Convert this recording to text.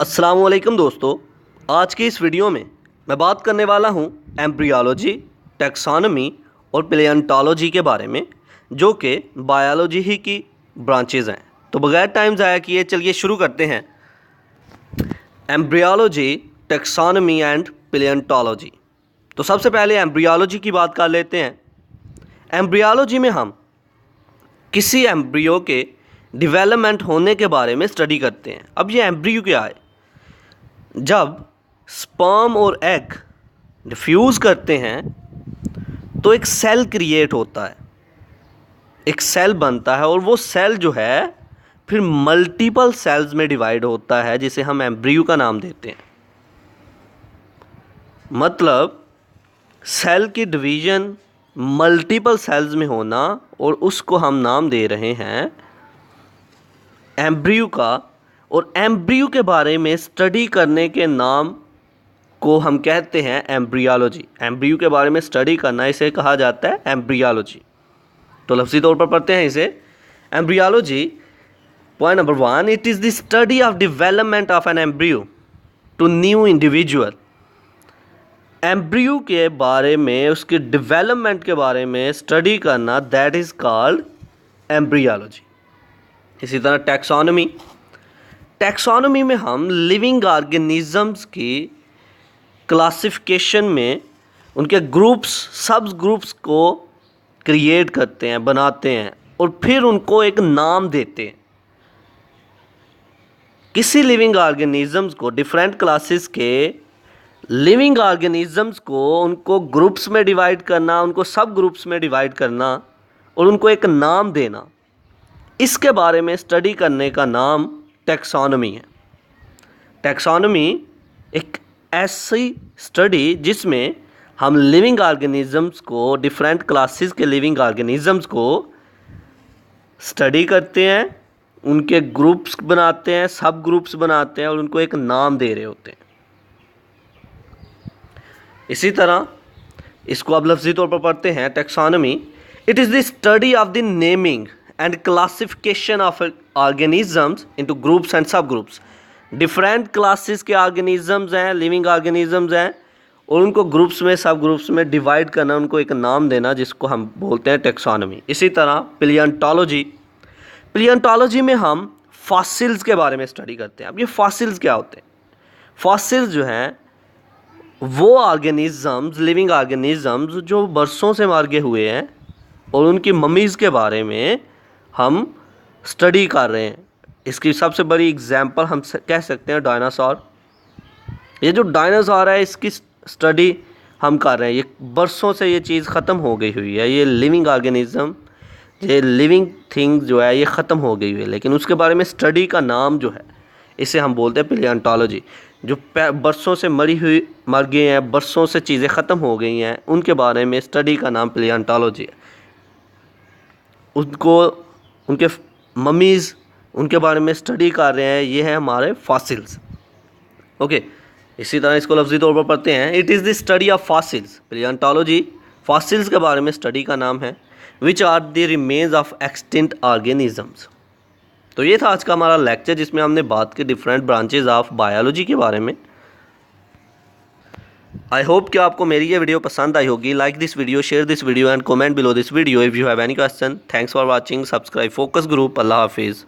अस्सलामुअलैकुम दोस्तों, आज की इस वीडियो में मैं बात करने वाला हूं एम्ब्रियोलॉजी, टैक्सोनॉमी और पैलियोंटोलॉजी के बारे में, जो कि बायोलॉजी ही की ब्रांचेज़ हैं। तो बगैर टाइम ज़ाया किए चलिए शुरू करते हैं। Embryology, taxonomy and paleontology. तो सबसे पहले एम्ब्रियोलॉजी की बात कर लेते हैं। एम्ब्रियोलॉजी में हम किसी एम्ब्रियो के डेवलपमेंट होने के बारे में स्टडी करते हैं। अब ये एम्ब्रियो क्या है? जब स्पर्म और एग डिफ्यूज़ करते हैं तो एक सेल क्रिएट होता है, एक सेल बनता है और वो सेल जो है फिर मल्टीपल सेल्स में डिवाइड होता है, जिसे हम एम्ब्रियो का नाम देते हैं। मतलब सेल की डिवीज़न मल्टीपल सेल्स में होना, और उसको हम नाम दे रहे हैं एम्ब्रियो का। और एम्ब्रियो के बारे में स्टडी करने के नाम को हम कहते हैं एम्ब्रियोलॉजी। एम्ब्रियो के बारे में स्टडी करना, इसे कहा जाता है एम्ब्रियोलॉजी। तो लफ्ज़ी तौर पर पढ़ते हैं इसे। Embryology, point number 1, it is the study of development of an embryo to new individual. Embryo के बारे में, उसके डेवलपमेंट के बारे में स्टडी करना, दैट इज़ कॉल्ड एम्ब्रियोलॉजी। इसी तरह टैक्सोनॉमी। टैक्सोनॉमी में हम लिविंग ऑर्गेनिजम्स की क्लासिफिकेशन में उनके ग्रुप्स, सब ग्रुप्स को क्रिएट करते हैं, बनाते हैं और फिर उनको एक नाम देते हैं। किसी लिविंग ऑर्गेनिजम्स को, डिफरेंट क्लासेस के लिविंग ऑर्गेनिजम्स को, उनको ग्रुप्स में डिवाइड करना, उनको सब ग्रुप्स में डिवाइड करना और उनको एक नाम देना, इसके बारे में स्टडी करने का नाम टैक्सोनॉमी है। टैक्सोनॉमी एक ऐसी स्टडी जिसमें हम लिविंग ऑर्गेनिजम्स को, डिफरेंट क्लासेस के लिविंग ऑर्गेनिजम्स को स्टडी करते हैं, उनके ग्रुप्स बनाते हैं, सब ग्रुप्स बनाते हैं और उनको एक नाम दे रहे होते हैं। इसी तरह इसको अब लफ्ज़ी तौर पर पढ़ते हैं। Taxonomy, it is the study of the naming and classification of organisms into groups and सब ग्रुप्स। डिफरेंट क्लासेस के ऑर्गेनिजम्स हैं, लिविंग ऑर्गेनिजम्स हैं, और उनको ग्रुप्स में, सब ग्रुप्स में डिवाइड करना, उनको एक नाम देना, जिसको हम बोलते हैं टैक्सोनॉमी। इसी तरह पैलियोंटोलॉजी। पैलियोंटोलॉजी में हम फॉसिल्स के बारे में स्टडी करते हैं। अब ये फॉसिल्स क्या होते हैं? फॉसिल्स जो हैं वो ऑर्गेनिजम्स, लिविंग ऑर्गेनिजम्स जो बरसों से मर गए हुए हैं, और उनकी मम्मीज़ के बारे में हम स्टडी कर रहे हैं। इसकी सबसे बड़ी एग्जांपल हम कह सकते हैं डायनासोर। ये जो डायनासोर है, इसकी स्टडी हम कर रहे हैं। ये बरसों से ये चीज़ ख़त्म हो गई हुई है। ये लिविंग ऑर्गेनिज़म, ये लिविंग थिंग जो है, ये ख़त्म हो गई हुई है, लेकिन उसके बारे में स्टडी का नाम जो है, इसे हम बोलते हैं पैलियोंटोलॉजी। जो बरसों से मर गए हैं, बरसों से चीज़ें ख़त्म हो गई हैं, उनके बारे में स्टडी का नाम पैलियोंटोलॉजी है। उनको, उनके मम्मीज़, उनके बारे में स्टडी कर रहे हैं, ये है हमारे फॉसिल्स। ओके, इसी तरह इसको लफ्ज़ी तौर पर पढ़ते हैं। It is the study of fossils. Paleontology fossils के बारे में स्टडी का नाम है, which are the remains of extinct organisms. तो ये था आज का हमारा लेक्चर, जिसमें हमने बात की डिफरेंट ब्रांचेज ऑफ बायोलॉजी के बारे में। आई होप कि आपको मेरी ये वीडियो पसंद आई होगी। Like this video, share this video and comment below this video if you have any question. Thanks for watching. Subscribe focus group. अल्लाह हाफिज़।